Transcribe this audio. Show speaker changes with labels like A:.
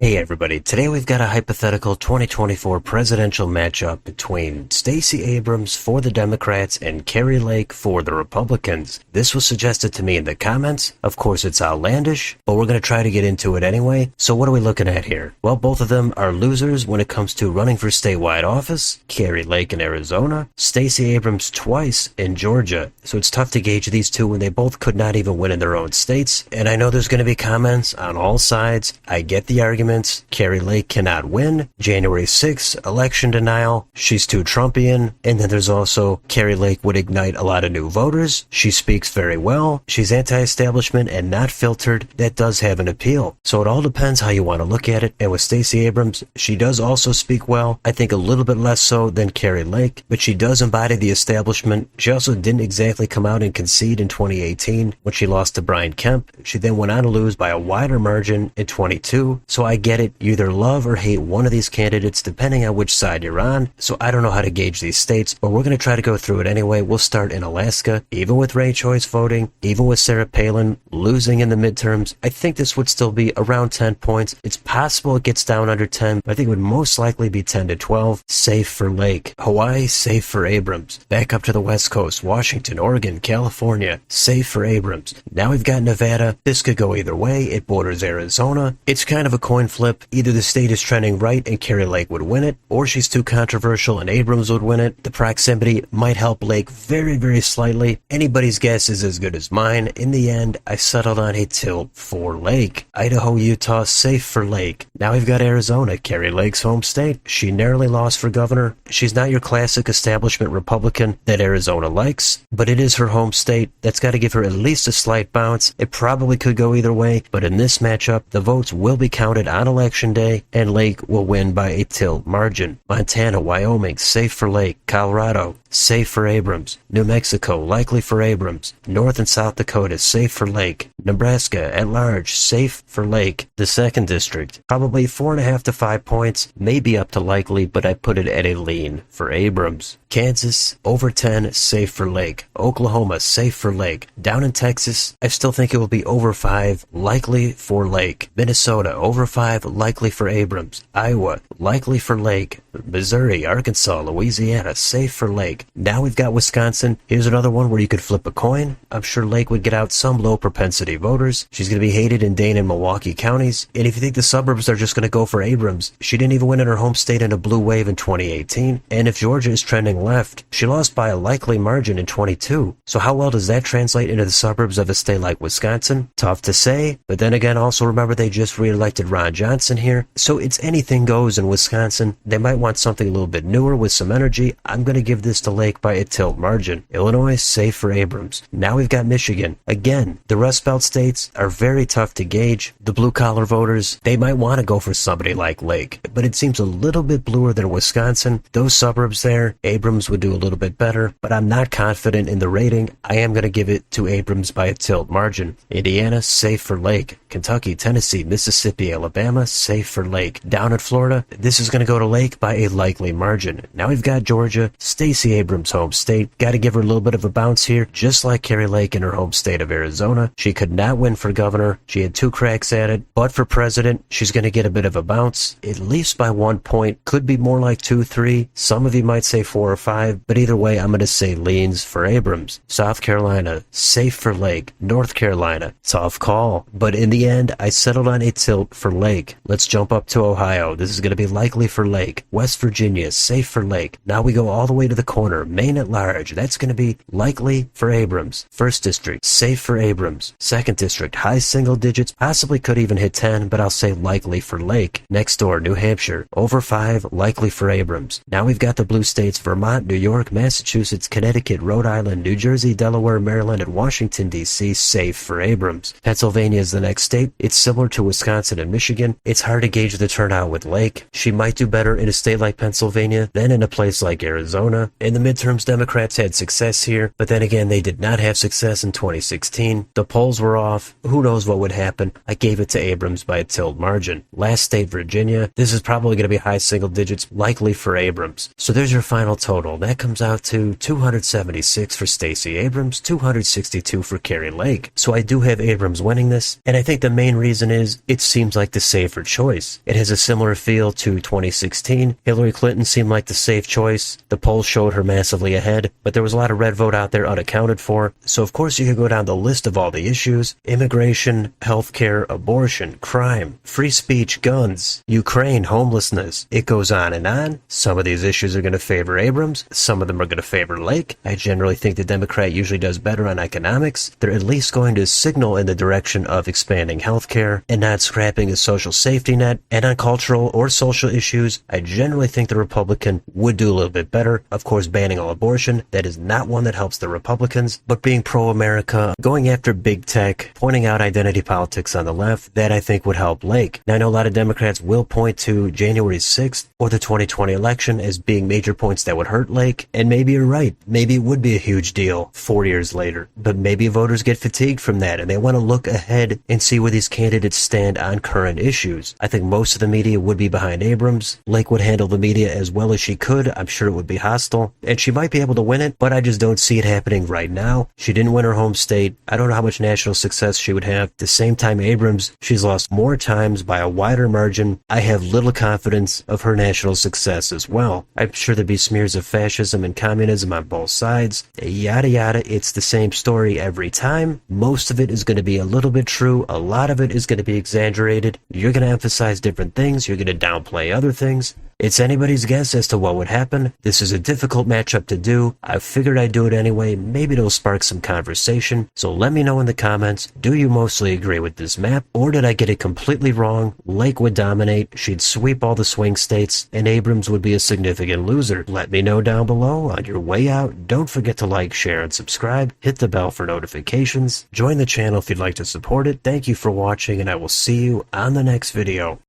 A: Hey everybody, today we've got a hypothetical 2024 presidential matchup between Stacey Abrams for the Democrats and Kari Lake for the Republicans. This was suggested to me in the comments. Of course it's outlandish, but we're going to try to get into it anyway. So what are we looking at here? Well, both of them are losers when it comes to running for statewide office. Kari Lake in Arizona, Stacey Abrams twice in Georgia. So it's tough to gauge these two when they both could not even win in their own states. And I know there's going to be comments on all sides. I get the argument. Kari Lake cannot win. January 6th, election denial. She's too Trumpian. And then there's also Kari Lake would ignite a lot of new voters. She speaks very well. She's anti-establishment and not filtered. That does have an appeal. So it all depends how you want to look at it. And with Stacey Abrams, she does also speak well. I think a little bit less so than Kari Lake, but she does embody the establishment. She also didn't exactly come out and concede in 2018 when she lost to Brian Kemp. She then went on to lose by a wider margin in 22. So I get it. You either love or hate one of these candidates depending on which side you're on. So I don't know how to gauge these states, but we're going to try to go through it anyway. We'll start in Alaska. Even with ranked choice voting, even with Sarah Palin losing in the midterms, I think this would still be around 10 points. It's possible it gets down under 10, but I think it would most likely be 10 to 12. Safe for Lake. Hawaii, safe for Abrams. Back up to the West Coast, Washington, Oregon, California, safe for Abrams. Now we've got Nevada. This could go either way. It borders Arizona. It's kind of a coin flip. Either the state is trending right and Kari Lake would win it, or she's too controversial and Abrams would win it. The proximity might help Lake very, very slightly. Anybody's guess is as good as mine. In the end, I settled on a tilt for Lake. Idaho, Utah, safe for Lake. Now we've got Arizona, Kari Lake's home state. She narrowly lost for governor. She's not your classic establishment Republican that Arizona likes, but it is her home state. That's got to give her at least a slight bounce. It probably could go either way, but in this matchup, the votes will be counted on election day, and Lake will win by a tilt margin. Montana, Wyoming, safe for Lake. Colorado, safe for Abrams. New Mexico, likely for Abrams. North and South Dakota, safe for Lake. Nebraska, at large, safe for Lake. The 2nd District, probably 4.5 to 5 points, maybe up to likely, but I put it at a lean for Abrams. Kansas, over 10, safe for Lake. Oklahoma, safe for Lake. Down in Texas, I still think it will be over 5, likely for Lake. Minnesota, over 5, likely for Abrams. Iowa, likely for Lake. Missouri, Arkansas, Louisiana, safe for Lake. Now we've got Wisconsin. Here's another one where you could flip a coin. I'm sure Lake would get out some low propensity voters. She's going to be hated in Dane and Milwaukee counties. And if you think the suburbs are just going to go for Abrams, she didn't even win in her home state in a blue wave in 2018. And if Georgia is trending left, she lost by a likely margin in 22. So how well does that translate into the suburbs of a state like Wisconsin? Tough to say. But then again, also remember they just re-elected Ron Johnson here. So it's anything goes in Wisconsin. They might want something a little bit newer with some energy. I'm going to give this to Lake by a tilt margin. Illinois, safe for Abrams. Now we've got Michigan. Again, the Rust Belt states are very tough to gauge. The blue-collar voters, they might want to go for somebody like Lake, but it seems a little bit bluer than Wisconsin. Those suburbs there, Abrams would do a little bit better, but I'm not confident in the rating. I am going to give it to Abrams by a tilt margin. Indiana, safe for Lake. Kentucky, Tennessee, Mississippi, Alabama, safe for Lake. Down in Florida, this is going to go to Lake by a likely margin. Now we've got Georgia, Stacey Abrams' home state. Got to give her a little bit of a bounce here, just like Kari Lake in her home state of Arizona. She could not win for governor. She had 2 cracks at it, but for president, she's going to get a bit of a bounce, at least by 1 point. Could be more like 2, 3. Some of you might say 4 or 5, but either way, I'm going to say leans for Abrams. South Carolina, safe for Lake. North Carolina, tough call, but in the end, I settled on a tilt for Lake. Let's jump up to Ohio. This is going to be likely for Lake. West Virginia, safe for Lake. Now we go all the way to the corner. Maine at large, that's going to be likely for Abrams. 1st District, safe for Abrams. 2nd District, high single digits, possibly could even hit 10, but I'll say likely for Lake. Next door, New Hampshire, over 5, likely for Abrams. Now we've got the blue states, Vermont, New York, Massachusetts, Connecticut, Rhode Island, New Jersey, Delaware, Maryland, and Washington, D.C., safe for Abrams. Pennsylvania is the next state. It's similar to Wisconsin and Michigan. It's hard to gauge the turnout with Lake. She might do better in a state like Pennsylvania than in a place like Arizona. In the midterms, Democrats had success here, but then again, they did not have success in 2016. The polls were off. Who knows what would happen? I gave it to Abrams by a tilt margin. Last state, Virginia. This is probably going to be high single digits, likely for Abrams. So there's your final total. That comes out to 276 for Stacey Abrams, 262 for Kari Lake. So I do have Abrams winning this, and I think the main reason is it seems like the safer choice. It has a similar feel to 2016. Hillary Clinton seemed like the safe choice. The polls showed her massively ahead, but there was a lot of red vote out there unaccounted for. So of course you could go down the list of all the issues: immigration, healthcare, abortion, crime, free speech, guns, Ukraine, homelessness. It goes on and on. Some of these issues are going to favor Abrams. Some of them are going to favor Lake. I generally think the Democrat usually does better on economics. They're at least going to signal in the direction of expanding healthcare and not scrapping a social safety net. And on cultural or social issues, I generally think the Republican would do a little bit better. Of course, banning all abortion, that is not one that helps the Republicans. But being pro-America, going after big tech, pointing out identity politics on the left, that I think would help Lake. Now, I know a lot of Democrats will point to January 6th or the 2020 election as being major points that would hurt Lake, and maybe you're right. Maybe it would be a huge deal 4 years later. But maybe voters get fatigued from that and they want to look ahead and see where these candidates stand on current issues. I think most of the media would be behind Abrams. Lake would handle the media as well as she could. I'm sure it would be hostile, and she might be able to win it, but I just don't see it happening right now. She didn't win her home state. I don't know how much national success she would have. At the same time, Abrams, she's lost more times by a wider margin. I have little confidence of her national success as well. I'm sure there'd be smears of fascism and communism on both sides. Yada yada, it's the same story every time. Most of it is going to be a little bit true. A lot of it is going to be exaggerated. You're going to emphasize different things. You're going to downplay other things. It's anybody's guess as to what would happen. This is a difficult matchup to do. I figured I'd do it anyway. Maybe it'll spark some conversation. So let me know in the comments, do you mostly agree with this map, or did I get it completely wrong? Lake would dominate, she'd sweep all the swing states, and Abrams would be a significant loser. Let me know down below. On your way out, don't forget to like, share, and subscribe. Hit the bell for notifications. Join the channel if you'd like to support it. Thank you for watching, and I will see you on the next video.